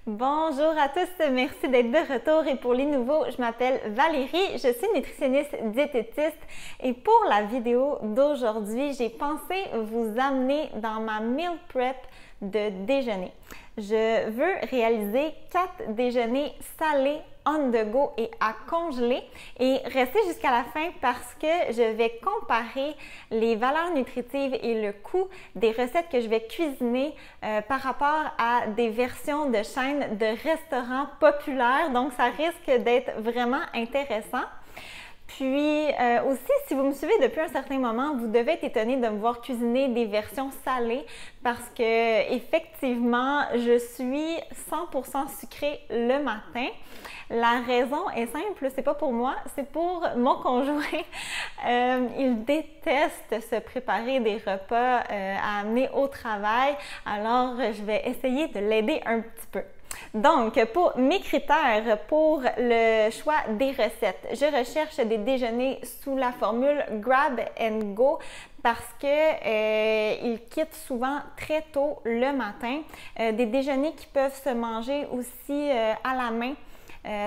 Bonjour à tous, merci d'être de retour et pour les nouveaux, je m'appelle Valérie, je suis nutritionniste diététiste et pour la vidéo d'aujourd'hui, j'ai pensé vous amener dans ma meal prep de déjeuner. Je veux réaliser 4 déjeuners salés on the go et à congeler et rester jusqu'à la fin parce que je vais comparer les valeurs nutritives et le coût des recettes que je vais cuisiner par rapport à des versions de chaînes de restaurants populaires. Donc, ça risque d'être vraiment intéressant. Puis aussi, si vous me suivez depuis un certain moment, vous devez être étonné de me voir cuisiner des versions salées parce que effectivement, je suis 100% sucrée le matin. La raison est simple, c'est pas pour moi, c'est pour mon conjoint. Il déteste se préparer des repas à amener au travail, alors je vais essayer de l'aider un petit peu. Donc, pour mes critères pour le choix des recettes, je recherche des déjeuners sous la formule Grab and Go parce que ils quittent souvent très tôt le matin. Des déjeuners qui peuvent se manger aussi à la main.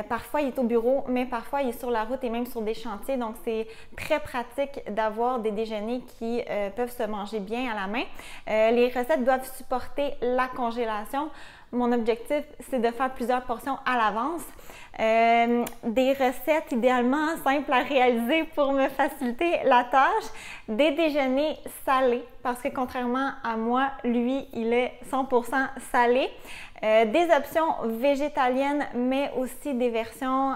Parfois, il est au bureau, mais parfois, il est sur la route et même sur des chantiers. Donc, c'est très pratique d'avoir des déjeuners qui peuvent se manger bien à la main. Les recettes doivent supporter la congélation. Mon objectif, c'est de faire plusieurs portions à l'avance. Des recettes idéalement simples à réaliser pour me faciliter la tâche. Des déjeuners salés, parce que contrairement à moi, lui, il est 100% salé. Des options végétaliennes, mais aussi des versions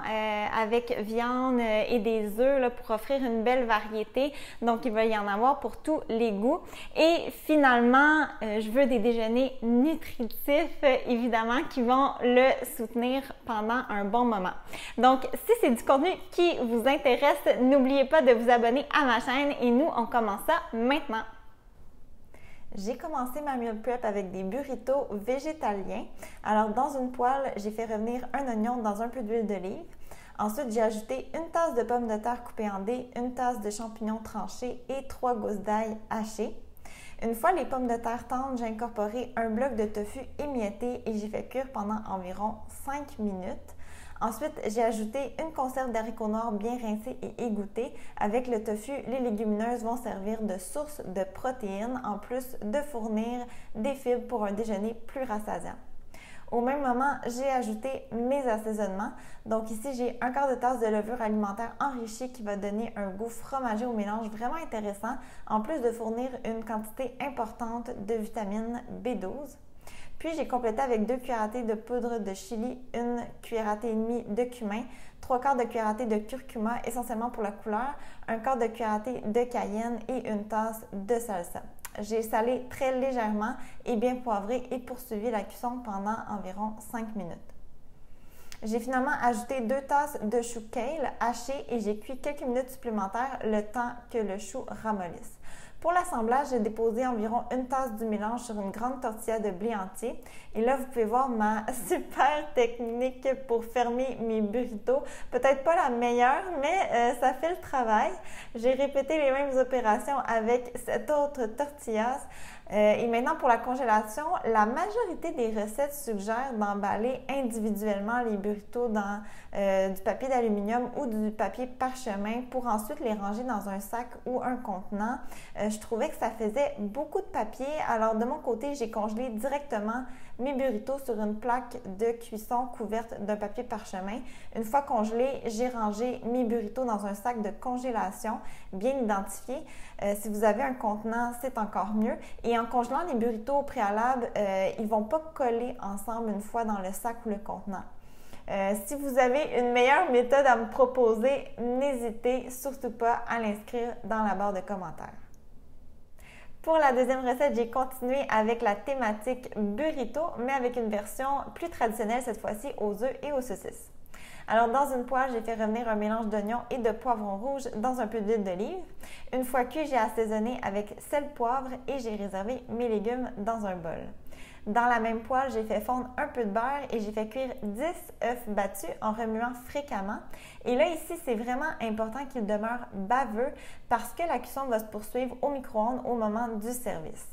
avec viande et des œufs là, pour offrir une belle variété. Donc, il va y en avoir pour tous les goûts. Et finalement, je veux des déjeuners nutritifs, évidemment, qui vont le soutenir pendant un bon moment. Donc, si c'est du contenu qui vous intéresse, n'oubliez pas de vous abonner à ma chaîne et nous, on commence ça maintenant. J'ai commencé ma meal prep avec des burritos végétaliens. Alors, dans une poêle, j'ai fait revenir un oignon dans un peu d'huile d'olive. Ensuite, j'ai ajouté une tasse de pommes de terre coupées en dés, une tasse de champignons tranchés et 3 gousses d'ail hachées. Une fois les pommes de terre tendres, j'ai incorporé un bloc de tofu émietté et j'ai fait cuire pendant environ 5 minutes. Ensuite, j'ai ajouté une conserve d'haricots noirs bien rincés et égouttés. Avec le tofu, les légumineuses vont servir de source de protéines en plus de fournir des fibres pour un déjeuner plus rassasiant. Au même moment, j'ai ajouté mes assaisonnements. Donc ici, j'ai un quart de tasse de levure alimentaire enrichie qui va donner un goût fromagé au mélange vraiment intéressant, en plus de fournir une quantité importante de vitamine B12. Puis, j'ai complété avec 2 cuillères à thé de poudre de chili, 1 cuillère à thé et demie de cumin, 3 quarts de cuillère à thé de curcuma, essentiellement pour la couleur, 1 quart de cuillère à thé de cayenne et une tasse de salsa. J'ai salé très légèrement et bien poivré et poursuivi la cuisson pendant environ 5 minutes. J'ai finalement ajouté 2 tasses de chou kale haché et j'ai cuit quelques minutes supplémentaires le temps que le chou ramollisse. Pour l'assemblage, j'ai déposé environ une tasse du mélange sur une grande tortilla de blé entier. Et là, vous pouvez voir ma super technique pour fermer mes burritos. Peut-être pas la meilleure, mais ça fait le travail. J'ai répété les mêmes opérations avec cette autre tortilla. Et maintenant, pour la congélation, la majorité des recettes suggèrent d'emballer individuellement les burritos dans du papier d'aluminium ou du papier parchemin pour ensuite les ranger dans un sac ou un contenant. Je trouvais que ça faisait beaucoup de papier. Alors, de mon côté, j'ai congelé directement mes burritos sur une plaque de cuisson couverte d'un papier parchemin. Une fois congelés, j'ai rangé mes burritos dans un sac de congélation bien identifié. Si vous avez un contenant, c'est encore mieux. Et en congelant les burritos au préalable, ils ne vont pas coller ensemble une fois dans le sac ou le contenant. Si vous avez une meilleure méthode à me proposer, n'hésitez surtout pas à l'inscrire dans la barre de commentaires. Pour la deuxième recette, j'ai continué avec la thématique burrito, mais avec une version plus traditionnelle cette fois-ci aux œufs et aux saucisses. Alors, dans une poêle, j'ai fait revenir un mélange d'oignons et de poivrons rouges dans un peu d'huile d'olive. Une fois cuit, j'ai assaisonné avec sel, poivre et j'ai réservé mes légumes dans un bol. Dans la même poêle, j'ai fait fondre un peu de beurre et j'ai fait cuire 10 œufs battus en remuant fréquemment. Et là, ici, c'est vraiment important qu'il demeure baveux parce que la cuisson va se poursuivre au micro-ondes au moment du service.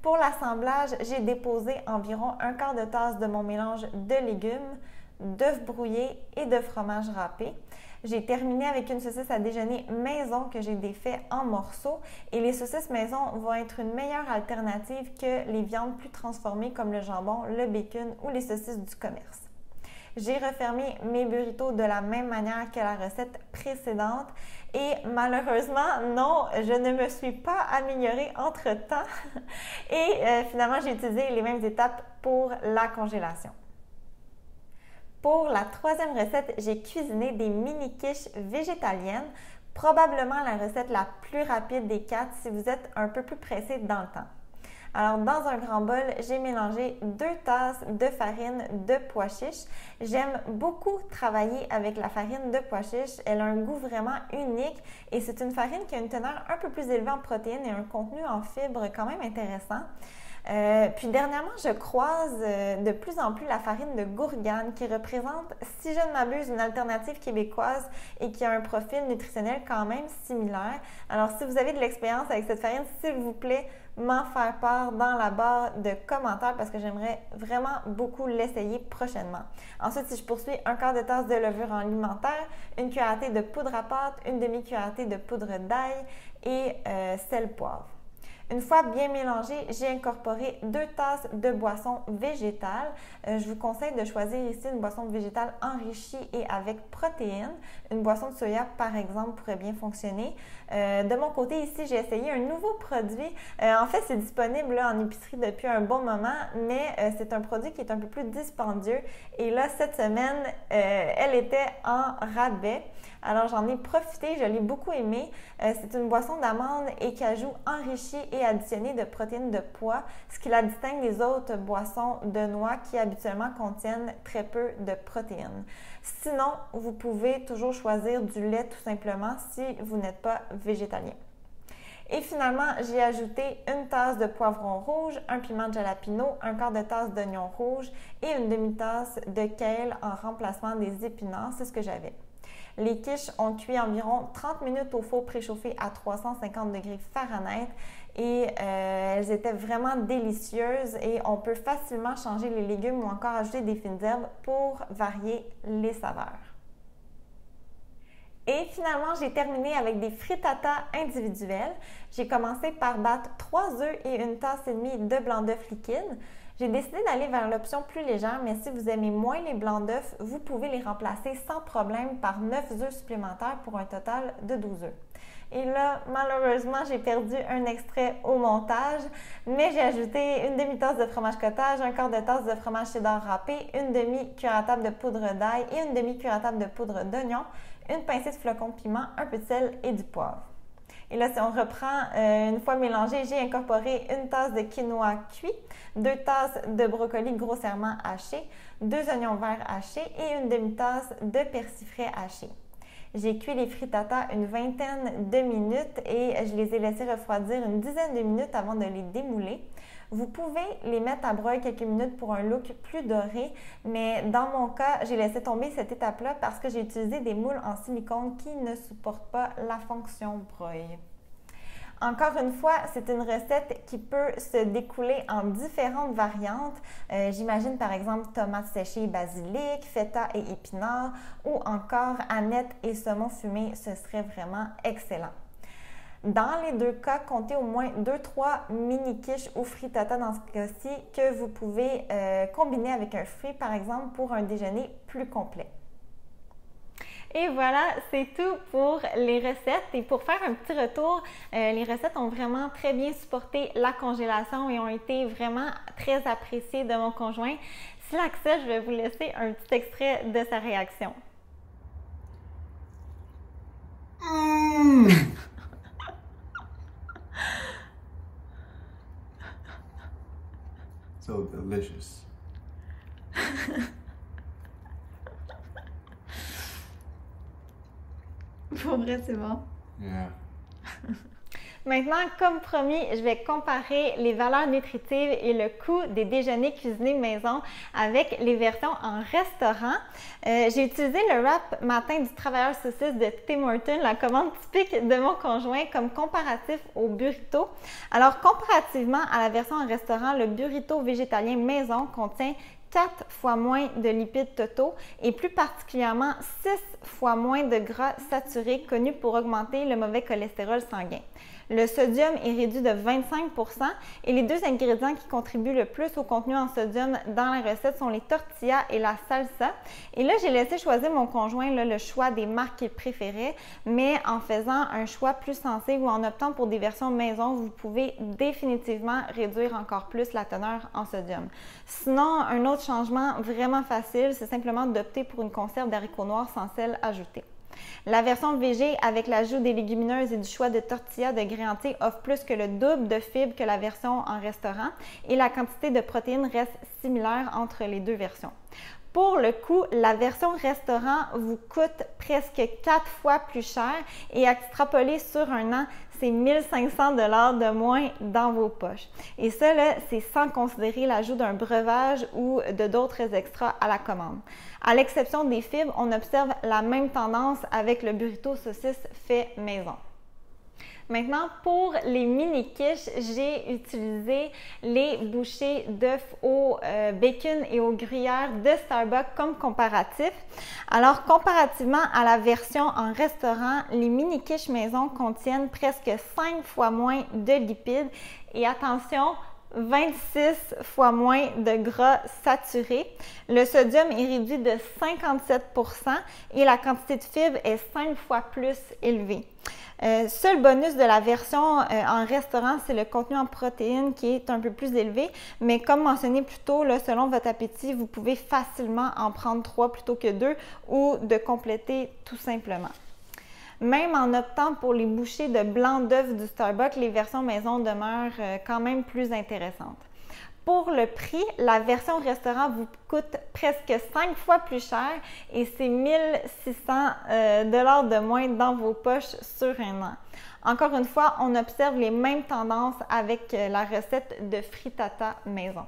Pour l'assemblage, j'ai déposé environ un quart de tasse de mon mélange de légumes, d'œufs brouillés et de fromage râpé. J'ai terminé avec une saucisse à déjeuner maison que j'ai défait en morceaux et les saucisses maison vont être une meilleure alternative que les viandes plus transformées comme le jambon, le bacon ou les saucisses du commerce. J'ai refermé mes burritos de la même manière que la recette précédente et malheureusement, non, je ne me suis pas améliorée entre-temps et finalement, j'ai utilisé les mêmes étapes pour la congélation. Pour la troisième recette, j'ai cuisiné des mini quiches végétaliennes, probablement la recette la plus rapide des 4 si vous êtes un peu plus pressé dans le temps. Alors, dans un grand bol, j'ai mélangé 2 tasses de farine de pois chiches. J'aime beaucoup travailler avec la farine de pois chiches. Elle a un goût vraiment unique et c'est une farine qui a une teneur un peu plus élevée en protéines et un contenu en fibres quand même intéressant. Puis dernièrement, je croise de plus en plus la farine de Gourgane qui représente, si je ne m'abuse, une alternative québécoise et qui a un profil nutritionnel quand même similaire. Alors, si vous avez de l'expérience avec cette farine, s'il vous plaît, m'en faire part dans la barre de commentaires parce que j'aimerais vraiment beaucoup l'essayer prochainement. Ensuite, si je poursuis, un quart de tasse de levure alimentaire, une cuillère à thé de poudre à pâte, une demi-cuillère à thé de poudre d'ail et sel poivre. Une fois bien mélangé, j'ai incorporé 2 tasses de boisson végétale. Je vous conseille de choisir ici une boisson végétale enrichie et avec protéines. Une boisson de soya, par exemple, pourrait bien fonctionner. De mon côté, ici, j'ai essayé un nouveau produit. En fait, c'est disponible là, en épicerie depuis un bon moment, mais c'est un produit qui est un peu plus dispendieux. Et là, cette semaine, elle était en rabais. Alors, j'en ai profité, je l'ai beaucoup aimé. C'est une boisson d'amandes et cajou enrichie et additionnée de protéines de pois, ce qui la distingue des autres boissons de noix qui habituellement contiennent très peu de protéines. Sinon, vous pouvez toujours choisir du lait tout simplement si vous n'êtes pas végétalien. Et finalement, j'ai ajouté une tasse de poivron rouge, un piment de jalapeno, un quart de tasse d'oignon rouge et une demi-tasse de kale en remplacement des épinards. C'est ce que j'avais. Les quiches ont cuit environ 30 minutes au four préchauffé à 350 degrés Fahrenheit et elles étaient vraiment délicieuses et on peut facilement changer les légumes ou encore ajouter des fines herbes pour varier les saveurs. Et finalement, j'ai terminé avec des frittatas individuelles. J'ai commencé par battre 3 œufs et une tasse et demie de blanc d'œuf liquide. J'ai décidé d'aller vers l'option plus légère, mais si vous aimez moins les blancs d'œufs, vous pouvez les remplacer sans problème par 9 œufs supplémentaires pour un total de 12 œufs. Et là, malheureusement, j'ai perdu un extrait au montage, mais j'ai ajouté une demi-tasse de fromage cottage, un quart de tasse de fromage cheddar râpé, une demi-cuillère à table de poudre d'ail et une demi-cuillère à table de poudre d'oignon, une pincée de flocons de piment, un peu de sel et du poivre. Et là, si on reprend, une fois mélangé, j'ai incorporé une tasse de quinoa cuit, 2 tasses de brocoli grossièrement haché, 2 oignons verts hachés et une demi-tasse de persil frais haché. J'ai cuit les frittatas une vingtaine de minutes et je les ai laissés refroidir une dizaine de minutes avant de les démouler. Vous pouvez les mettre à broil quelques minutes pour un look plus doré, mais dans mon cas, j'ai laissé tomber cette étape-là parce que j'ai utilisé des moules en silicone qui ne supportent pas la fonction broil. Encore une fois, c'est une recette qui peut se découler en différentes variantes. J'imagine par exemple tomates séchées et basilic, feta et épinards ou encore anettes et saumon fumé, ce serait vraiment excellent. Dans les deux cas, comptez au moins 2-3 mini quiches ou frittata dans ce cas-ci que vous pouvez combiner avec un fruit par exemple pour un déjeuner plus complet. Et voilà, c'est tout pour les recettes. Et pour faire un petit retour, les recettes ont vraiment très bien supporté la congélation et ont été vraiment très appréciées de mon conjoint. S'il accepte, je vais vous laisser un petit extrait de sa réaction. So delicious. Pour vrai, c'est bon. Yeah. Maintenant, comme promis, je vais comparer les valeurs nutritives et le coût des déjeuners cuisinés maison avec les versions en restaurant. J'ai utilisé le wrap matin du travailleur saucisse de Tim Hortons, la commande typique de mon conjoint, comme comparatif au burrito. Alors, comparativement à la version en restaurant, le burrito végétalien maison contient 4 fois moins de lipides totaux et plus particulièrement 6 fois moins de gras saturés connus pour augmenter le mauvais cholestérol sanguin. Le sodium est réduit de 25 % et les deux ingrédients qui contribuent le plus au contenu en sodium dans la recette sont les tortillas et la salsa. Et là, j'ai laissé choisir mon conjoint le choix des marques qu'il préférait, mais en faisant un choix plus sensé ou en optant pour des versions maison, vous pouvez définitivement réduire encore plus la teneur en sodium. Sinon, un autre changement vraiment facile, c'est simplement d'opter pour une conserve d'haricots noirs sans sel ajouté. La version végé avec l'ajout des légumineuses et du choix de tortillas de grès entier offre plus que le double de fibres que la version en restaurant et la quantité de protéines reste similaire entre les deux versions. Pour le coût, la version restaurant vous coûte presque 4 fois plus cher et extrapolé sur un an, c'est 1500 $ de moins dans vos poches. Et ça, c'est sans considérer l'ajout d'un breuvage ou de d'autres extras à la commande. À l'exception des fibres, on observe la même tendance avec le burrito saucisse fait maison. Maintenant, pour les mini-quiches, j'ai utilisé les bouchées d'œufs au bacon et aux gruyères de Starbucks comme comparatif. Alors, comparativement à la version en restaurant, les mini-quiches maison contiennent presque 5 fois moins de lipides et attention, 26 fois moins de gras saturés. Le sodium est réduit de 57 % et la quantité de fibres est 5 fois plus élevée. Seul bonus de la version en restaurant, c'est le contenu en protéines qui est un peu plus élevé, mais comme mentionné plus tôt, selon votre appétit, vous pouvez facilement en prendre 3 plutôt que 2 ou de compléter tout simplement. Même en optant pour les bouchées de blanc d'œuf du Starbucks, les versions maison demeurent quand même plus intéressantes. Pour le prix, la version restaurant vous coûte presque 5 fois plus cher et c'est 1600 $ de moins dans vos poches sur un an. Encore une fois, on observe les mêmes tendances avec la recette de frittata maison.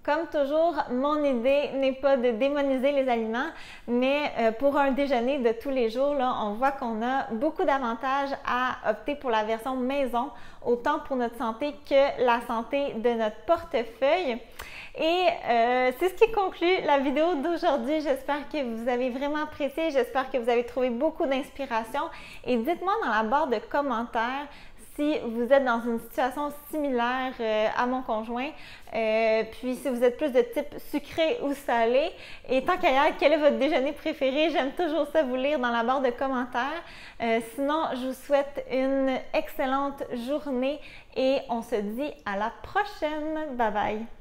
Comme toujours, mon idée n'est pas de démoniser les aliments, mais pour un déjeuner de tous les jours, on voit qu'on a beaucoup d'avantages à opter pour la version maison, autant pour notre santé que la santé de notre portefeuille. Et c'est ce qui conclut la vidéo d'aujourd'hui. J'espère que vous avez vraiment apprécié, j'espère que vous avez trouvé beaucoup d'inspiration. Et dites-moi dans la barre de commentaires si vous êtes dans une situation similaire à mon conjoint, puis si vous êtes plus de type sucré ou salé, et tant qu'à y aller, quel est votre déjeuner préféré? J'aime toujours ça vous lire dans la barre de commentaires. Sinon, je vous souhaite une excellente journée et on se dit à la prochaine. Bye bye!